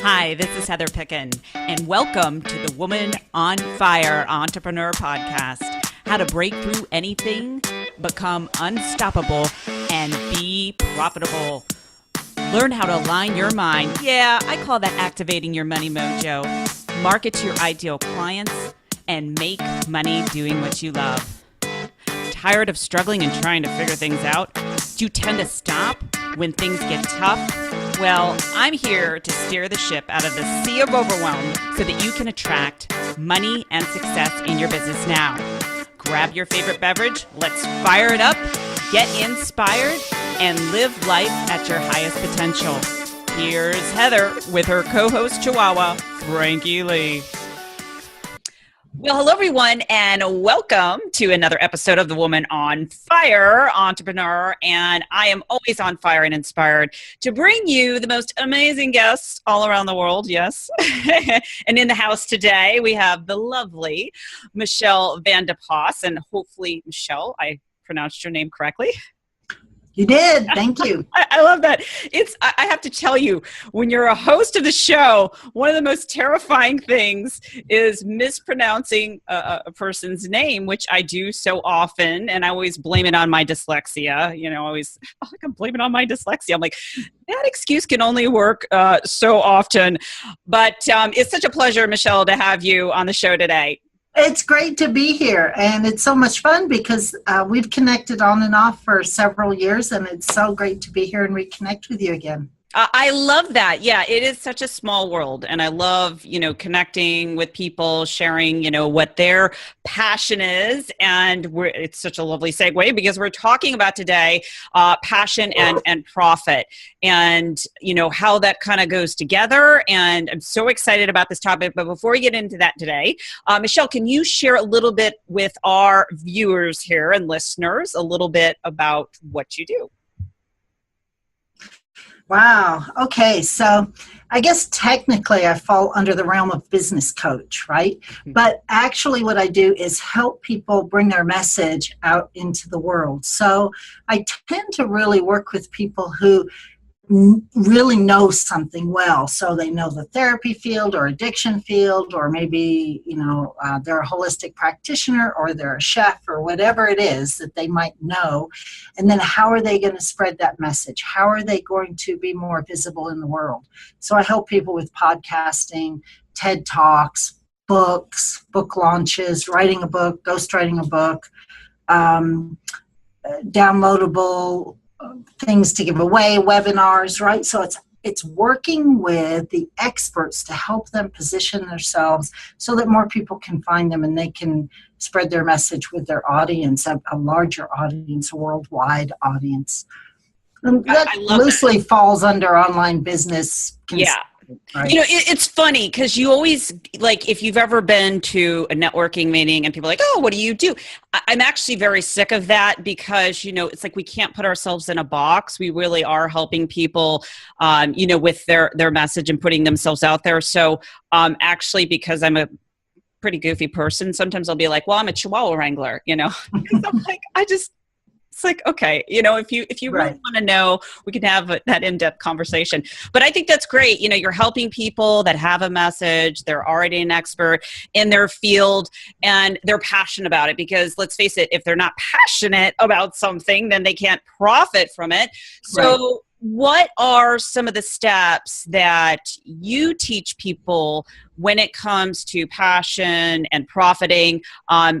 Hi, this is Heather Picken, and welcome to the Woman on Fire Entrepreneur Podcast. How to break through anything, become unstoppable, and be profitable. Learn how to align your mind. Yeah, I call that activating your money mojo. Market to your ideal clients and make money doing what you love. Tired of struggling and trying to figure things out? Do you tend to stop when things get tough? Well, I'm here to steer the ship out of the sea of overwhelm so that you can attract money and success in your business now. Grab your favorite beverage, let's fire it up, get inspired, and live life at your highest potential. Here's Heather with her co-host Chihuahua, Frankie Lee. Well, hello, everyone, and welcome to another episode of The Woman on Fire Entrepreneur. And I am always on fire and inspired to bring you the most amazing guests all around the world, yes. And in the house today, we have the lovely Michelle Vandepas. And hopefully, Michelle, I pronounced your name correctly. You did. Thank you. I love that. I have to tell you, when you're a host of the show, one of the most terrifying things is mispronouncing a person's name, which I do so often. And I always blame it on my dyslexia. You know, I can blame it on my dyslexia. I'm like, that excuse can only work so often. But it's such a pleasure, Michelle, to have you on the show today. It's great to be here, and it's so much fun because we've connected on and off for several years, and it's so great to be here and reconnect with you again. I love that. Yeah, it is such a small world, and I love, connecting with people, sharing, what their passion is, and it's such a lovely segue because we're talking about today passion and profit, and how that kind of goes together. And I'm so excited about this topic. But before we get into that today, Michelle, can you share a little bit with our viewers here and listeners a little bit about what you do? Wow. Okay. So I guess technically I fall under the realm of business coach, right? But actually what I do is help people bring their message out into the world. So I tend to really work with people who really know something well. So they know the therapy field or addiction field, or maybe, they're a holistic practitioner or they're a chef or whatever it is that they might know. And then how are they going to spread that message? How are they going to be more visible in the world? So I help people with podcasting, TED Talks, books, book launches, writing a book, ghostwriting a book, downloadable things to give away, webinars, right? So it's working with the experts to help them position themselves so that more people can find them and they can spread their message with their audience, a larger audience, a worldwide audience. And that loosely falls under online business. Yeah. Right? It's funny because you always, if you've ever been to a networking meeting and people are like, oh, what do you do? I'm actually very sick of that because, it's like we can't put ourselves in a box. We really are helping people, with their message and putting themselves out there. So actually, because I'm a pretty goofy person, sometimes I'll be like, well, I'm a Chihuahua wrangler, because I'm like, it's like, okay, if you really want to know, we can have that in-depth conversation. But I think that's great. You're helping people that have a message. They're already an expert in their field and they're passionate about it, because let's face it, if they're not passionate about something, then they can't profit from it. So what are some of the steps that you teach people when it comes to passion and profiting?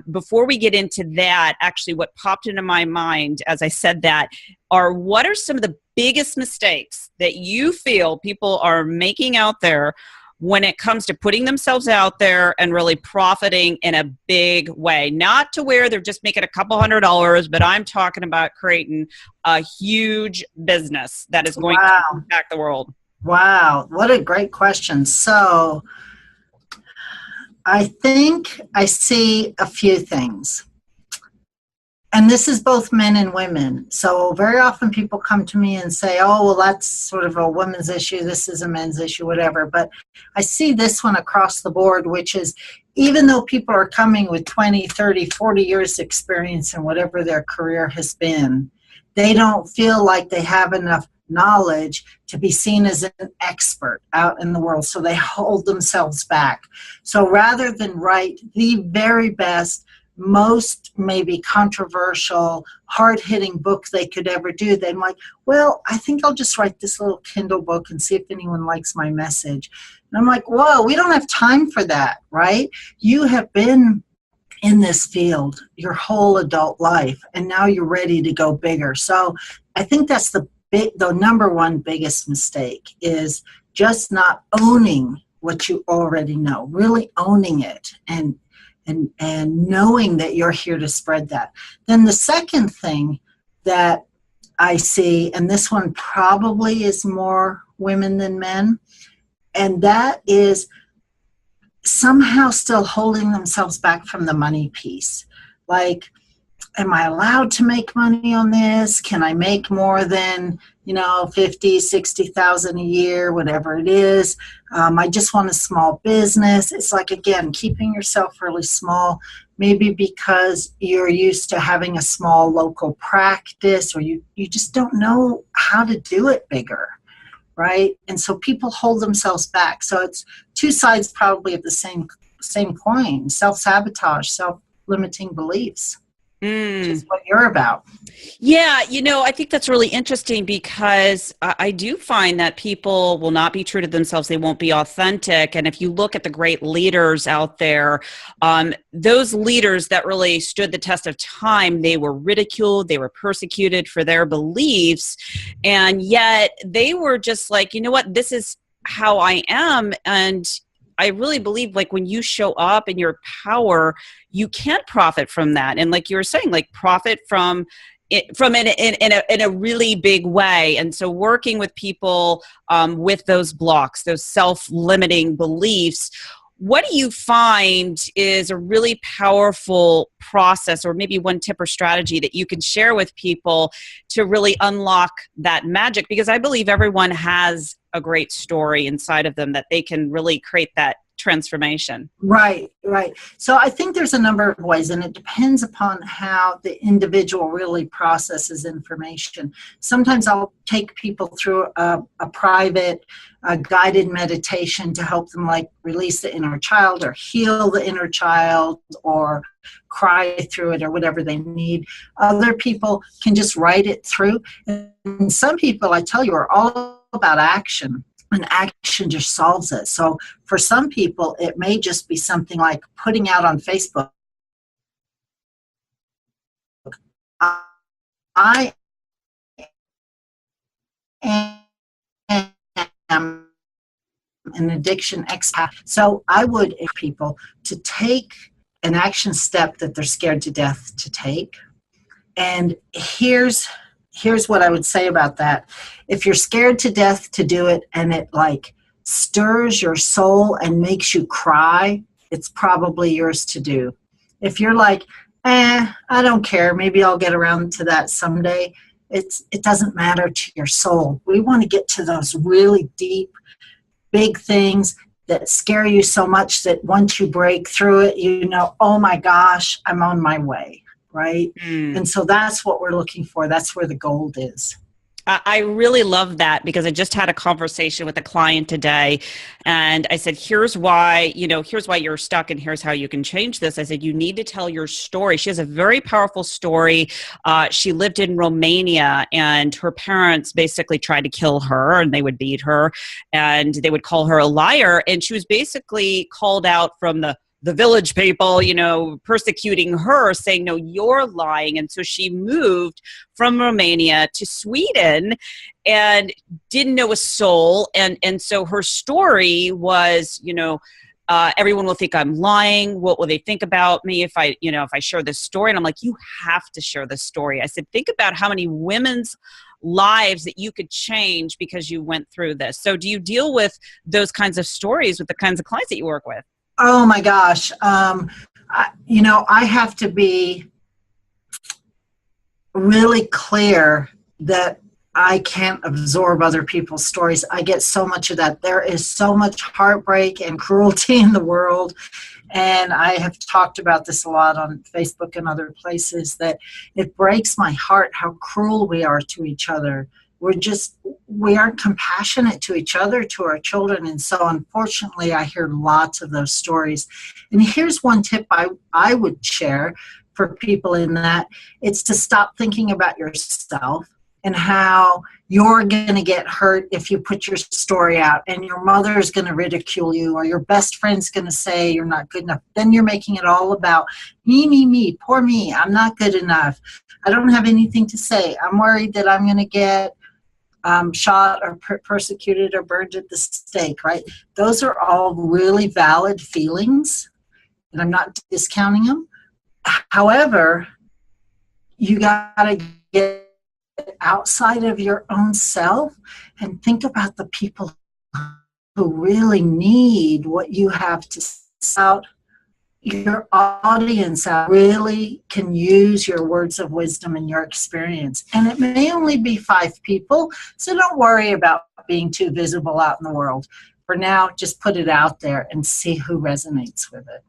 Before we get into that, actually what popped into my mind as I said that what are some of the biggest mistakes that you feel people are making out there when it comes to putting themselves out there and really profiting in a big way? Not to where they're just making a couple $100, but I'm talking about creating a huge business that is going to impact the world. Wow. What a great question. So I think I see a few things. And this is both men and women. So very often people come to me and say, oh, well, that's sort of a women's issue. This is a men's issue, whatever. But I see this one across the board, which is even though people are coming with 20, 30, 40 years experience in whatever their career has been, they don't feel like they have enough knowledge to be seen as an expert out in the world. So they hold themselves back. So rather than write the very best, most maybe controversial, hard-hitting book they could ever do, they're like, well, I think I'll just write this little Kindle book and see if anyone likes my message. And I'm like, whoa, we don't have time for that, right? You have been in this field your whole adult life, and now you're ready to go bigger. So I think that's the number one biggest mistake, is just not owning what you already know, really owning it and knowing that you're here to spread that. Then the second thing that I see, and this one probably is more women than men, and that is somehow still holding themselves back from the money piece. Like, am I allowed to make money on this? Can I make more than, 50, 60,000 a year, whatever it is? I just want a small business. It's like, again, keeping yourself really small, maybe because you're used to having a small local practice, or you just don't know how to do it bigger, right? And so people hold themselves back. So it's two sides probably of the same coin: self-sabotage, self-limiting beliefs. Which is what you're about. Yeah, I think that's really interesting, because I do find that people will not be true to themselves. They won't be authentic. And if you look at the great leaders out there, those leaders that really stood the test of time, they were ridiculed, they were persecuted for their beliefs. And yet they were just like, you know what, this is how I am. And I really believe, like, when you show up in your power, you can't profit from that. And like you were saying, like, profit from it in a really big way. And so working with people with those blocks, those self-limiting beliefs, what do you find is a really powerful process, or maybe one tip or strategy that you can share with people to really unlock that magic? Because I believe everyone has a great story inside of them that they can really create that transformation. Right. So I think there's a number of ways, and it depends upon how the individual really processes information. Sometimes I'll take people through a private guided meditation to help them, like, release the inner child, or heal the inner child, or cry through it, or whatever they need. Other people can just write it through. And some people, I tell you, are all about action. And action just solves it. So for some people, it may just be something like putting out on Facebook, I am an addiction expert. So I would encourage people to take an action step that they're scared to death to take. And here's what I would say about that. If you're scared to death to do it, and it like stirs your soul and makes you cry, it's probably yours to do. If you're like, I don't care, maybe I'll get around to that someday, it doesn't matter to your soul. We want to get to those really deep, big things that scare you so much that once you break through it, oh my gosh, I'm on my way. Right? And so that's what we're looking for. That's where the gold is. I really love that, because I just had a conversation with a client today, and I said, here's why you're stuck, and here's how you can change this. I said, you need to tell your story. She has a very powerful story. She lived in Romania, and her parents basically tried to kill her, and they would beat her, and they would call her a liar. And she was basically called out from the village people, persecuting her, saying, no, you're lying. And so she moved from Romania to Sweden and didn't know a soul. And so her story was, everyone will think I'm lying. What will they think about me if I share this story? And I'm like, you have to share this story. I said, think about how many women's lives that you could change because you went through this. So do you deal with those kinds of stories with the kinds of clients that you work with? Oh my gosh. I have to be really clear that I can't absorb other people's stories. I get so much of that. There is so much heartbreak and cruelty in the world. And I have talked about this a lot on Facebook and other places, that it breaks my heart how cruel we are to each other. we aren't compassionate to each other, to our children. And so unfortunately, I hear lots of those stories. And here's one tip I would share for people in that: it's to stop thinking about yourself and how you're going to get hurt if you put your story out, and your mother's going to ridicule you, or your best friend's going to say you're not good enough. Then you're making it all about me, poor me. I'm not good enough. I don't have anything to say. I'm worried that I'm going to get shot or persecuted or burned at the stake, right? Those are all really valid feelings, and I'm not discounting them. However, you got to get outside of your own self and think about the people who really need what you have to say. Your audience really can use your words of wisdom and your experience. And it may only be 5 people, so don't worry about being too visible out in the world. For now, just put it out there and see who resonates with it.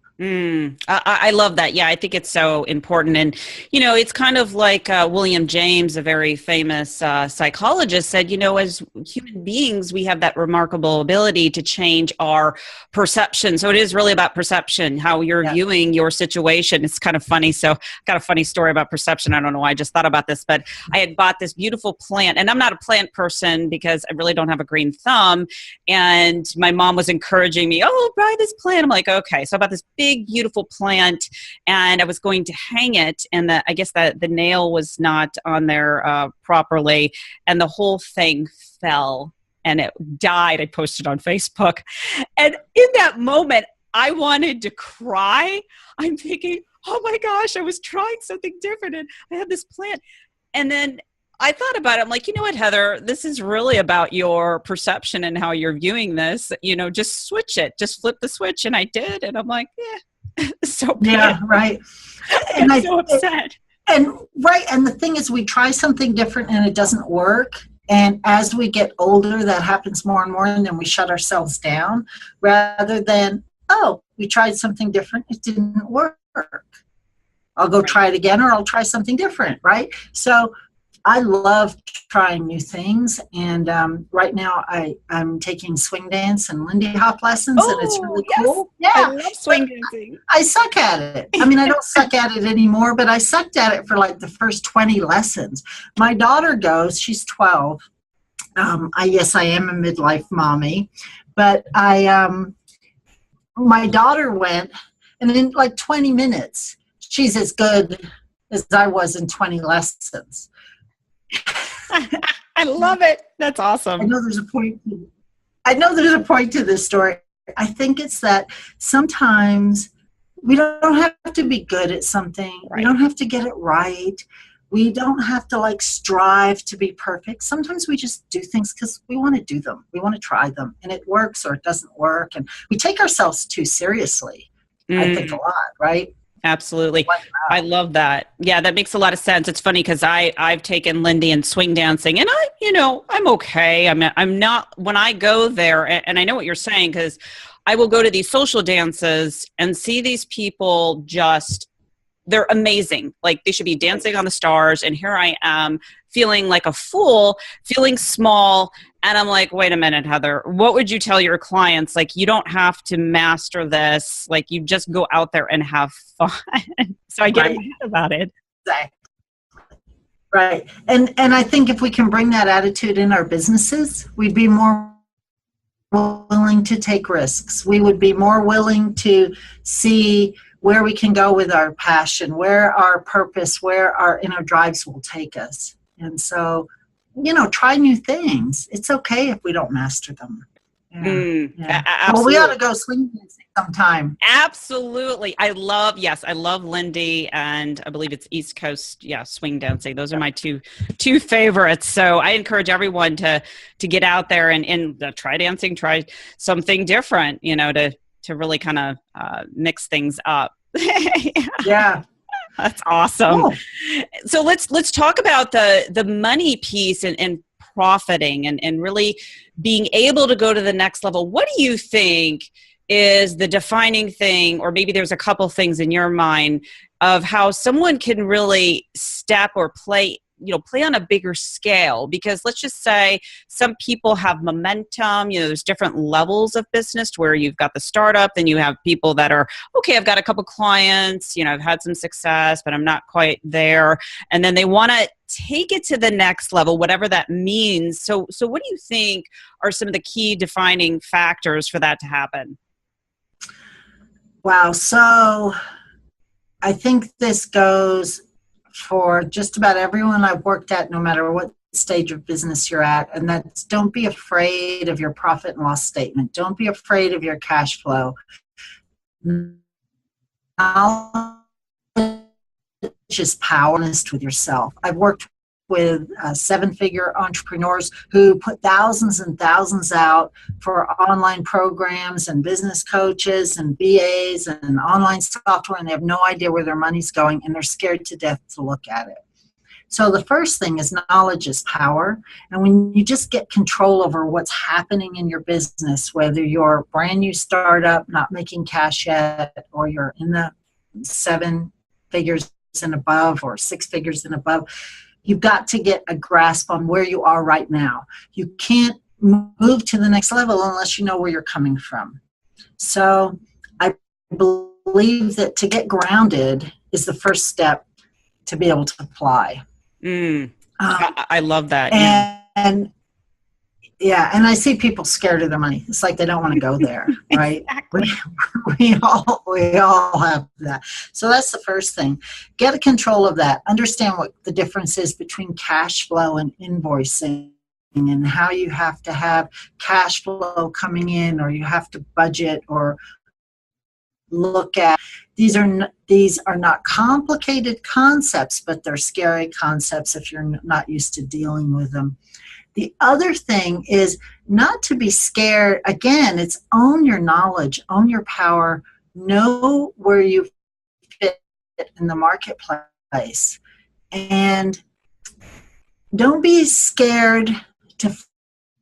I love that. Yeah, I think it's so important. And, it's kind of like William James, a very famous psychologist, said, as human beings, we have that remarkable ability to change our perception. So it is really about perception, how you're viewing your situation. It's kind of funny. So I've got a funny story about perception. I don't know why I just thought about this, but I had bought this beautiful plant, and I'm not a plant person because I really don't have a green thumb. And my mom was encouraging me, buy this plant. I'm like, okay. So I bought this big, beautiful plant, and I was going to hang it, and I guess that the nail was not on there properly, and the whole thing fell and it died. I posted on Facebook, and in that moment I wanted to cry. I'm thinking, oh my gosh, I was trying something different and I had this plant. And then I thought about it. I'm like, you know what, Heather, this is really about your perception and how you're viewing this. Just switch it, just flip the switch. And I did. And I'm like, so yeah, right. And I'm so upset. And the thing is, we try something different and it doesn't work. And as we get older, that happens more and more, and then we shut ourselves down rather than, we tried something different, it didn't work. I'll go try it again, or I'll try something different, right? So I love trying new things, and right now I'm taking swing dance and Lindy Hop lessons, and it's really cool. Yeah, I love swing dancing. I suck at it. I mean, I don't suck at it anymore, but I sucked at it for like the first 20 lessons. My daughter goes; she's 12. Yes, I am a midlife mommy, but my daughter went, and in like 20 minutes, she's as good as I was in 20 lessons. I love it. That's awesome. I know there's a point to this story. I think it's that sometimes we don't have to be good at something. Right. We don't have to get it right. We don't have to strive to be perfect. Sometimes we just do things because we want to do them. We want to try them, and it works or it doesn't work. And we take ourselves too seriously. I think a lot, right? Absolutely. I love that. Yeah, that makes a lot of sense. It's funny because I've taken Lindy and swing dancing, and I'm okay. I'm not, when I go there, and I know what you're saying, because I will go to these social dances and see these people they're amazing. Like, they should be dancing on the stars, and here I am feeling like a fool, feeling small. And I'm like, wait a minute, Heather, what would you tell your clients? Like, you don't have to master this. Like, you just go out there and have fun. So I get in my head about it. Exactly. Right. And I think if we can bring that attitude in our businesses, we'd be more willing to take risks. We would be more willing to see where we can go with our passion, where our purpose, where our inner drives will take us. And so, try new things. It's okay if we don't master them. Yeah. Well, we ought to go swing dancing sometime. Absolutely. I love Lindy, and I believe it's East Coast, swing dancing. Those are my two favorites. So I encourage everyone to get out there and try dancing, try something different, to really kind of mix things up. Yeah. That's awesome. Cool. So let's talk about the money piece and profiting and really being able to go to the next level. What do you think is the defining thing, or maybe there's a couple things in your mind, of how someone can really step or play play on a bigger scale, because let's just say some people have momentum. There's different levels of business where you've got the startup, then you have people that are, okay, I've got a couple clients, I've had some success, but I'm not quite there. And then they want to take it to the next level, whatever that means. So what do you think are some of the key defining factors for that to happen? Wow. So I think this goes for just about everyone I've worked at, no matter what stage of business you're at. And that's, don't be afraid of your profit and loss statement. Don't be afraid of your cash flow. Knowledge is power. Honest with yourself. I've worked with 7-figure entrepreneurs who put thousands and thousands out for online programs and business coaches and BAs and online software, and they have no idea where their money's going, and they're scared to death to look at it. So the first thing is knowledge is power. And when you just get control over what's happening in your business, whether you're a brand new startup, not making cash yet, or you're in the 7 figures and above or 6 figures and above, you've got to get a grasp on where you are right now. You can't move to the next level unless you know where you're coming from. So I believe that to get grounded is the first step to be able to apply. I love that. And I see people scared of their money. It's like they don't want to go there, right? Exactly. We all have that. So that's the first thing. Get a control of that. Understand what the difference is between cash flow and invoicing, and how you have to have cash flow coming in, or you have to budget or look at. These are not complicated concepts, but they're scary concepts if you're not used to dealing with them. The other thing is not to be scared. Again, it's own your knowledge, own your power, know where you fit in the marketplace. And don't be scared to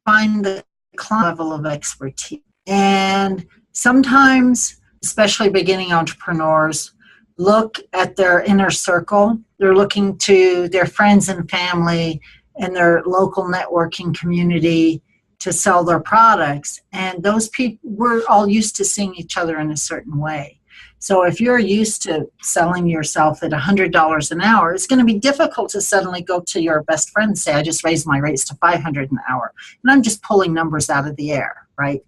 find the level of expertise. And sometimes, especially beginning entrepreneurs, look at their inner circle. They're looking to their friends and family and their local networking community to sell their products. And those people, we're all used to seeing each other in a certain way. So if you're used to selling yourself at $100 an hour, it's going to be difficult to suddenly go to your best friend and say, I just raised my rates to $500 an hour. And I'm just pulling numbers out of the air, right?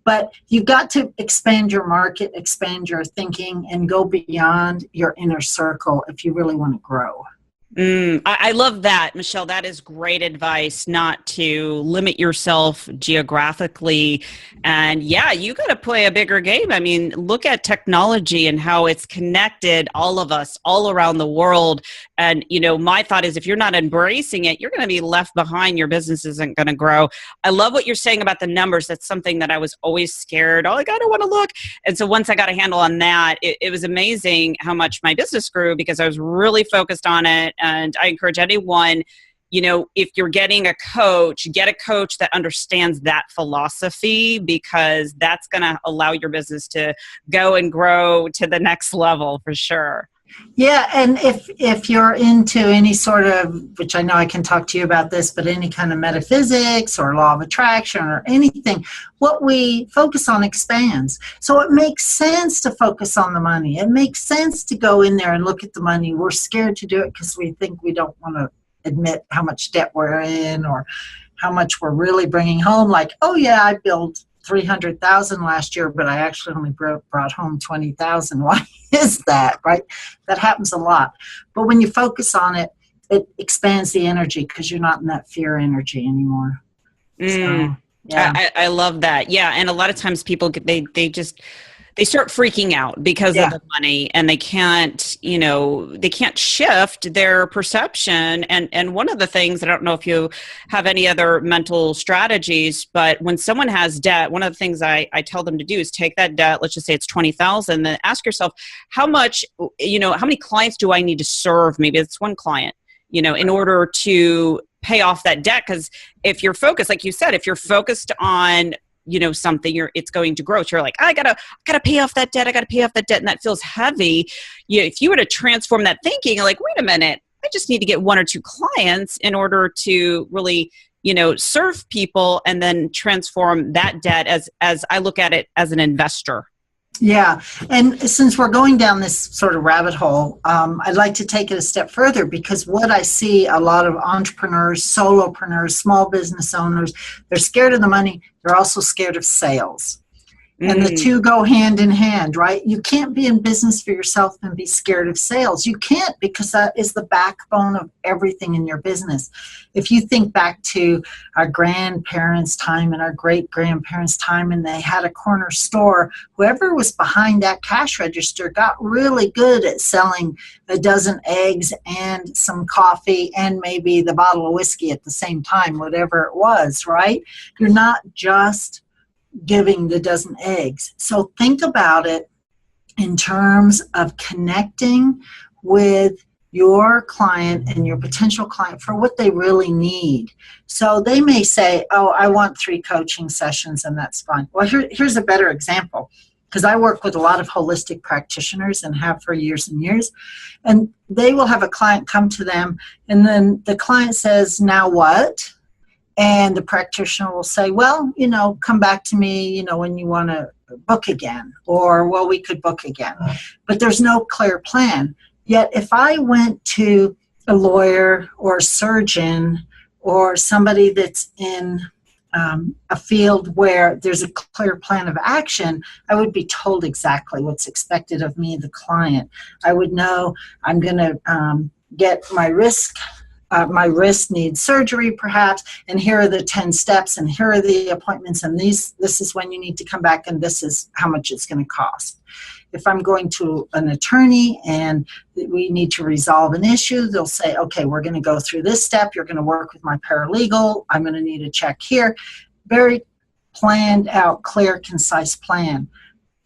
But you've got to expand your market, expand your thinking, and go beyond your inner circle if you really want to grow. I love that, Michelle. That is great advice, not to limit yourself geographically. And yeah, you got to play a bigger game. I mean, look at technology and how it's connected all of us all around the world. And, my thought is if you're not embracing it, you're going to be left behind. Your business isn't going to grow. I love what you're saying about the numbers. That's something that I was always scared. Oh, I don't want to look. And so once I got a handle on that, it was amazing how much my business grew because I was really focused on it. And I encourage anyone, if you're getting a coach, get a coach that understands that philosophy, because that's going to allow your business to go and grow to the next level for sure. Yeah, and if you're into any sort of, which I know I can talk to you about this, but any kind of metaphysics or law of attraction or anything, what we focus on expands. So it makes sense to focus on the money. It makes sense to go in there and look at the money. We're scared to do it because we think we don't want to admit how much debt we're in or how much we're really bringing home. Like, oh yeah, I billed $300,000 last year, but I actually only brought home $20,000. Why is that, right? That happens a lot. But when you focus on it, it expands the energy because you're not in that fear energy anymore. So, yeah. I love that. Yeah. And a lot of times people, they start freaking out because of the money, and they can't shift their perception. And one of the things, I don't know if you have any other mental strategies, but when someone has debt, one of the things I tell them to do is take that debt, let's just say it's $20,000, then ask yourself, how many clients do I need to serve? Maybe it's one client, in order to pay off that debt. Because if you're focused, like you said, if you're focused on something, it's going to grow. So you're like, I gotta pay off that debt. I gotta pay off that debt. And that feels heavy. If you were to transform that thinking, like, wait a minute, I I just need to get 1 or 2 clients in order to really, serve people and then transform that debt as I look at it as an investor. Yeah. And since we're going down this sort of rabbit hole, I'd like to take it a step further, because what I see a lot of entrepreneurs, solopreneurs, small business owners, they're scared of the money. They're also scared of sales. And the two go hand in hand, right? You can't be in business for yourself and be scared of sales. You can't, because that is the backbone of everything in your business. If you think back to our grandparents' time and our great-grandparents' time, and they had a corner store, whoever was behind that cash register got really good at selling a dozen eggs and some coffee and maybe the bottle of whiskey at the same time, whatever it was, right? You're not just giving the dozen eggs. So think about it in terms of connecting with your client and your potential client for what they really need. So they may say, oh, I want 3 coaching sessions, and that's fine. Well, here's a better example, because I work with a lot of holistic practitioners and have for years and years, and they will have a client come to them, and then the client says, now what? And the practitioner will say, well, come back to me, when you want to book again, or, well, we could book again. But there's no clear plan. Yet if I went to a lawyer or a surgeon or somebody that's in a field where there's a clear plan of action, I would be told exactly what's expected of me, the client. I would know I'm going to get my wrist needs surgery perhaps, and here are the 10 steps, and here are the appointments, and this is when you need to come back, and this is how much it's going to cost. If I'm going to an attorney and we need to resolve an issue, they'll say, okay, we're going to go through this step. You're going to work with my paralegal. I'm going to need a check here. Very planned out, clear, concise plan.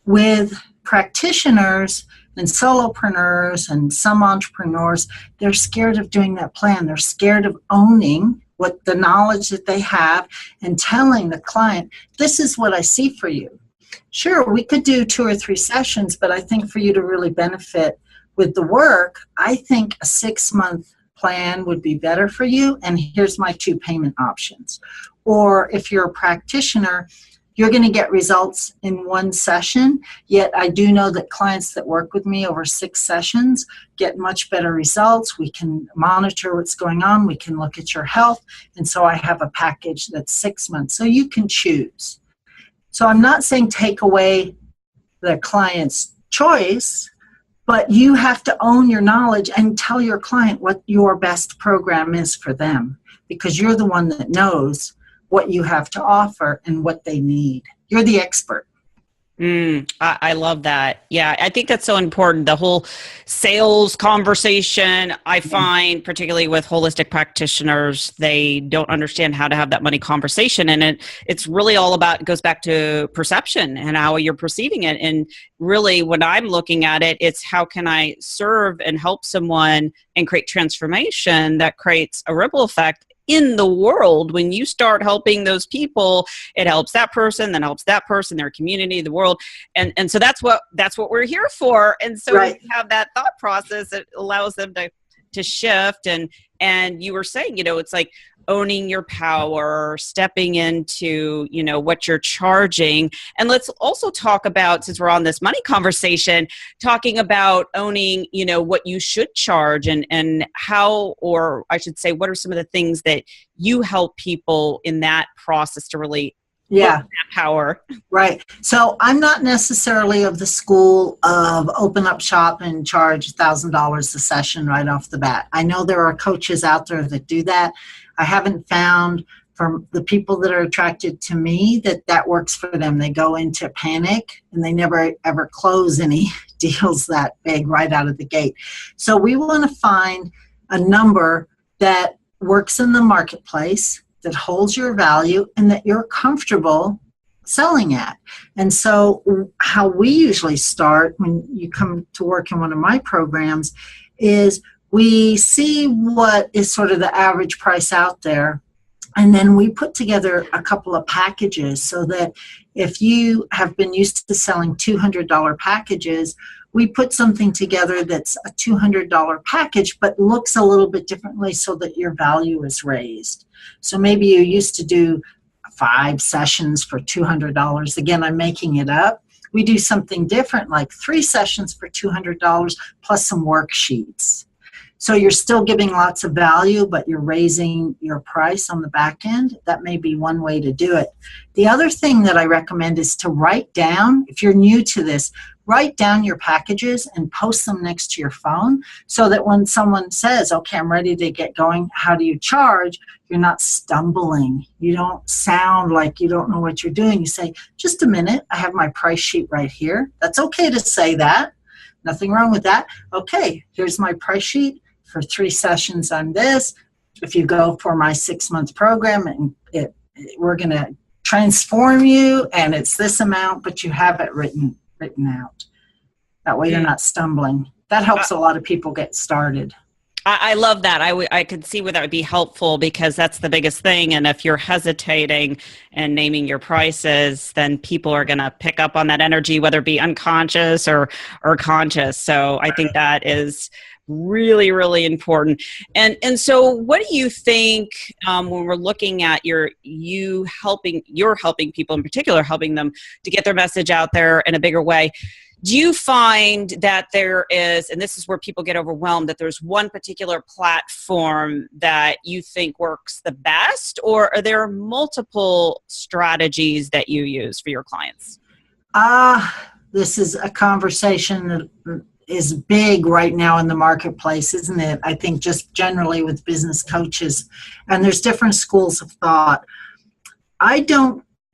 With practitioners and solopreneurs and some entrepreneurs, they're scared of doing that plan. They're scared of owning what the knowledge that they have and telling the client, this is what I see for you. Sure, we could do 2 or 3 sessions, but I think for you to really benefit with the work, I think a 6-month plan would be better for you, and here's my 2 payment options. Or if you're a practitioner, you're going to get results in 1 session, yet I do know that clients that work with me over 6 sessions get much better results. We can monitor what's going on. We can look at your health. And so I have a package that's 6 months. So you can choose. So I'm not saying take away the client's choice, but you have to own your knowledge and tell your client what your best program is for them, because you're the one that knows what you have to offer and what they need. You're the expert. I love that. Yeah, I think that's so important. The whole sales conversation, I find, particularly with holistic practitioners, they don't understand how to have that money conversation. And it's really all about, it goes back to perception and how you're perceiving it. And really, when I'm looking at it, it's how can I serve and help someone and create transformation that creates a ripple effect in the world. When you start helping those people, it helps that person, then helps that person, their community, the world. And so that's what we're here for. And so right. When you have that thought process, it allows them to shift. And you were saying, it's like owning your power, stepping into, what you're charging. And let's also talk about, since we're on this money conversation, talking about owning, what you should charge and how, or I should say, what are some of the things that you help people in that process to really own that power? Right. So I'm not necessarily of the school of open up shop and charge $1,000 a session right off the bat. I know there are coaches out there that do that. I haven't found from the people that are attracted to me that works for them. They go into panic and they never ever close any deals that big right out of the gate. So we want to find a number that works in the marketplace, that holds your value, and that you're comfortable selling at. And so how we usually start when you come to work in one of my programs is we see what is sort of the average price out there, and then we put together a couple of packages so that if you have been used to selling $200 packages, we put something together that's a $200 package, but looks a little bit differently so that your value is raised. So maybe you used to do 5 sessions for $200. Again, I'm making it up. We do something different, like 3 sessions for $200 plus some worksheets. So you're still giving lots of value, but you're raising your price on the back end. That may be one way to do it. The other thing that I recommend is to write down, if you're new to this, write down your packages and post them next to your phone so that when someone says, okay, I'm ready to get going, how do you charge? You're not stumbling. You don't sound like you don't know what you're doing. You say, just a minute, I have my price sheet right here. That's okay to say that. Nothing wrong with that. Okay, here's my price sheet. For 3 sessions on this. If you go for my 6-month program, and we're going to transform you, and it's this amount, but you have it written out. That way you're not stumbling. That helps a lot of people get started. I love that. I could see where that would be helpful because that's the biggest thing. And if you're hesitating and naming your prices, then people are going to pick up on that energy, whether it be unconscious or conscious. So I think that is really, really important. And so what do you think when we're looking at you're helping people in particular, helping them to get their message out there in a bigger way? Do you find that there is, and this is where people get overwhelmed, that there's one particular platform that you think works the best, or are there multiple strategies that you use for your clients? This is a conversation that is big right now in the marketplace, isn't it? I think just generally with business coaches, and there's different schools of thought. I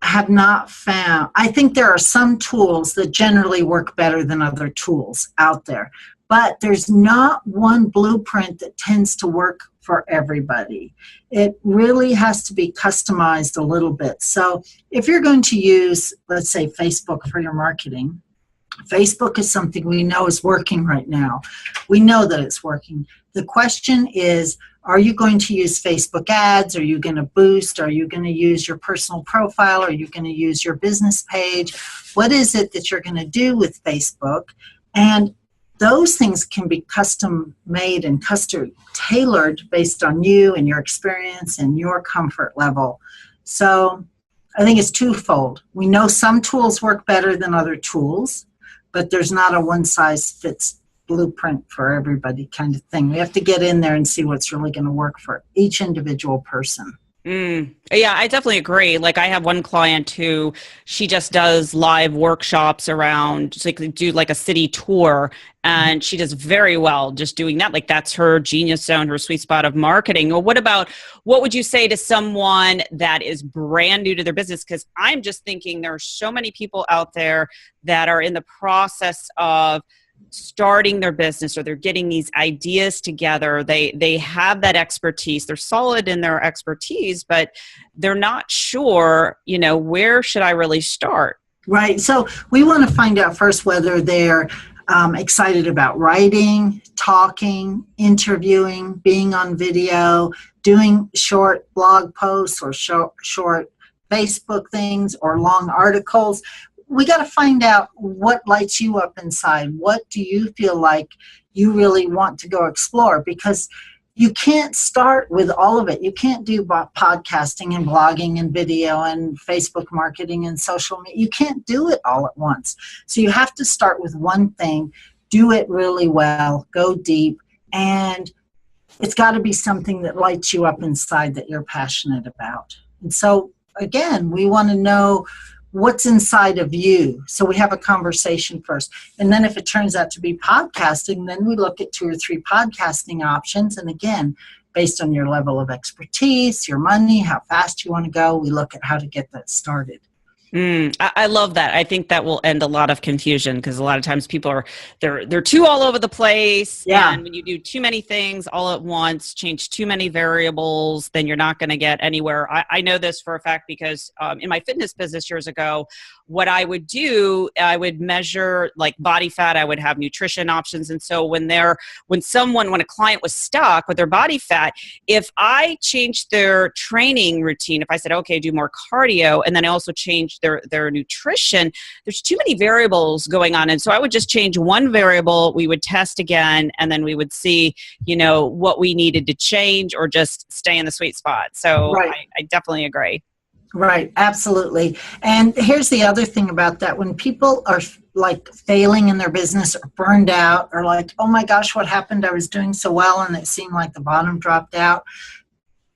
have not found, I think there are some tools that generally work better than other tools out there, but there's not one blueprint that tends to work for everybody. It really has to be customized a little bit. So if you're going to use, let's say, Facebook for your marketing, Facebook is something we know is working right now. We know that it's working. The question is, are you going to use Facebook ads? Are you going to boost? Are you going to use your personal profile? Are you going to use your business page? What is it that you're going to do with Facebook? And those things can be custom made and custom tailored based on you and your experience and your comfort level. So I think it's twofold. We know some tools work better than other tools, but there's not a one-size-fits blueprint for everybody kind of thing. We have to get in there and see what's really going to work for each individual person. Yeah, I definitely agree. Like I have one client who she just does live workshops around, just like do like a city tour, and she does very well just doing that. Like that's her genius zone, her sweet spot of marketing. Or what would you say to someone that is brand new to their business? Because I'm just thinking there are so many people out there that are in the process of starting their business, or they're getting these ideas together. They have that expertise. They're solid in their expertise, but they're not sure, where should I really start? Right. So we want to find out first whether they're excited about writing, talking, interviewing, being on video, doing short blog posts or short Facebook things or long articles. We got to find out what lights you up inside. What do you feel like you really want to go explore? Because you can't start with all of it. You can't do podcasting and blogging and video and Facebook marketing and social media. You can't do it all at once. So you have to start with one thing, do it really well, go deep, and it's got to be something that lights you up inside that you're passionate about. And so, again, we want to know what's inside of you. So we have a conversation first. And then if it turns out to be podcasting, then we look at 2 or 3 podcasting options. And again, based on your level of expertise, your money, how fast you want to go, we look at how to get that started. I love that. I think that will end a lot of confusion because a lot of times people they're too all over the place. Yeah. And when you do too many things all at once, change too many variables, then you're not going to get anywhere. I know this for a fact because in my fitness business years ago, what I would do, I would measure like body fat. I would have nutrition options. And so when a client was stuck with their body fat, if I changed their training routine, if I said, okay, do more cardio, and then I also changed change their nutrition. There's too many variables going on. And so I would just change one variable. We would test again, and then we would see, what we needed to change or just stay in the sweet spot. So Right. I definitely agree. Right, absolutely. And here's the other thing about that. When people are like failing in their business or burned out or like, oh my gosh, what happened? I was doing so well and it seemed like the bottom dropped out.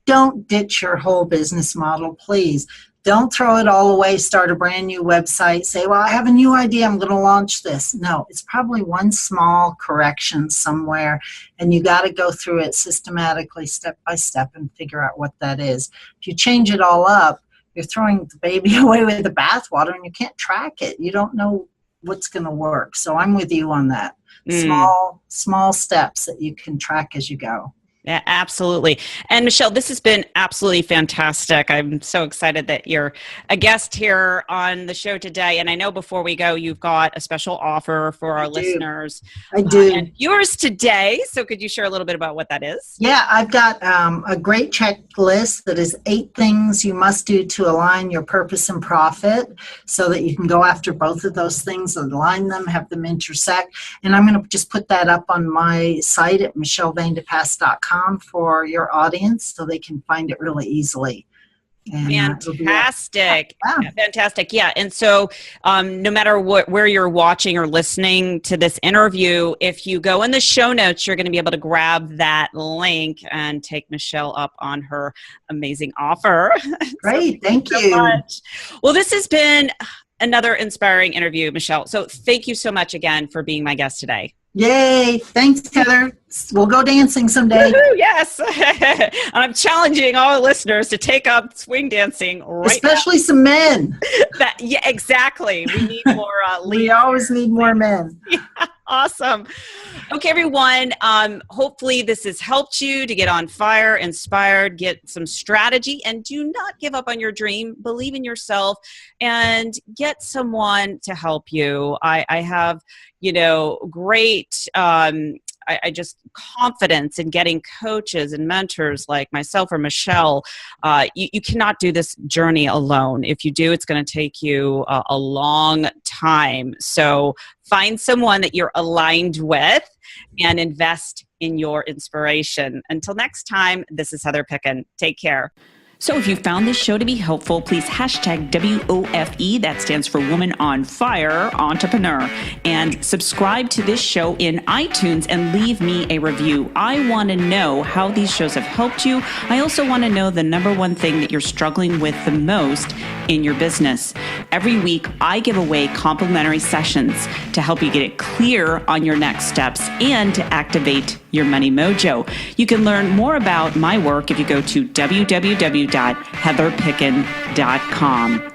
Don't ditch your whole business model, please. Don't throw it all away, start a brand new website, say, well, I have a new idea, I'm going to launch this. No, it's probably one small correction somewhere, and you got to go through it systematically, step by step, and figure out what that is. If you change it all up, you're throwing the baby away with the bathwater, and you can't track it. You don't know what's going to work. So I'm with you on that. Small steps that you can track as you go. Yeah, absolutely. And Michelle, this has been absolutely fantastic. I'm so excited that you're a guest here on the show today. And I know before we go, you've got a special offer for our listeners. I do. And yours today. So could you share a little bit about what that is? Yeah, I've got a great checklist that is 8 things you must do to align your purpose and profit so that you can go after both of those things, align them, have them intersect. And I'm going to just put that up on my site at michellevandepas.com for your audience so they can find it really easily. And, fantastic. Fantastic. Yeah. And so no matter where you're watching or listening to this interview, if you go in the show notes, you're going to be able to grab that link and take Michelle up on her amazing offer. Great. Thank you. So much. Well, this has been another inspiring interview, Michelle. So thank you so much again for being my guest today. Yay. Thanks, Heather. We'll go dancing someday. Woo-hoo, yes. I'm challenging all the listeners to take up swing dancing right Especially now. Some men. Yeah, exactly. We need more We always need more men. Yeah, awesome. Okay, everyone. Hopefully this has helped you to get on fire, inspired, get some strategy, and do not give up on your dream. Believe in yourself and get someone to help you. I have, great I just confidence in getting coaches and mentors like myself or Michelle. You cannot do this journey alone. If you do, it's going to take you a long time. So find someone that you're aligned with and invest in your inspiration. Until next time, this is Heather Picken. Take care. So if you found this show to be helpful, please hashtag WOFE, that stands for Woman on Fire Entrepreneur, and subscribe to this show in iTunes and leave me a review. I want to know how these shows have helped you. I also want to know the number one thing that you're struggling with the most in your business. Every week, I give away complimentary sessions to help you get it clear on your next steps and to activate your money mojo. You can learn more about my work if you go to www.heatherpicken.com.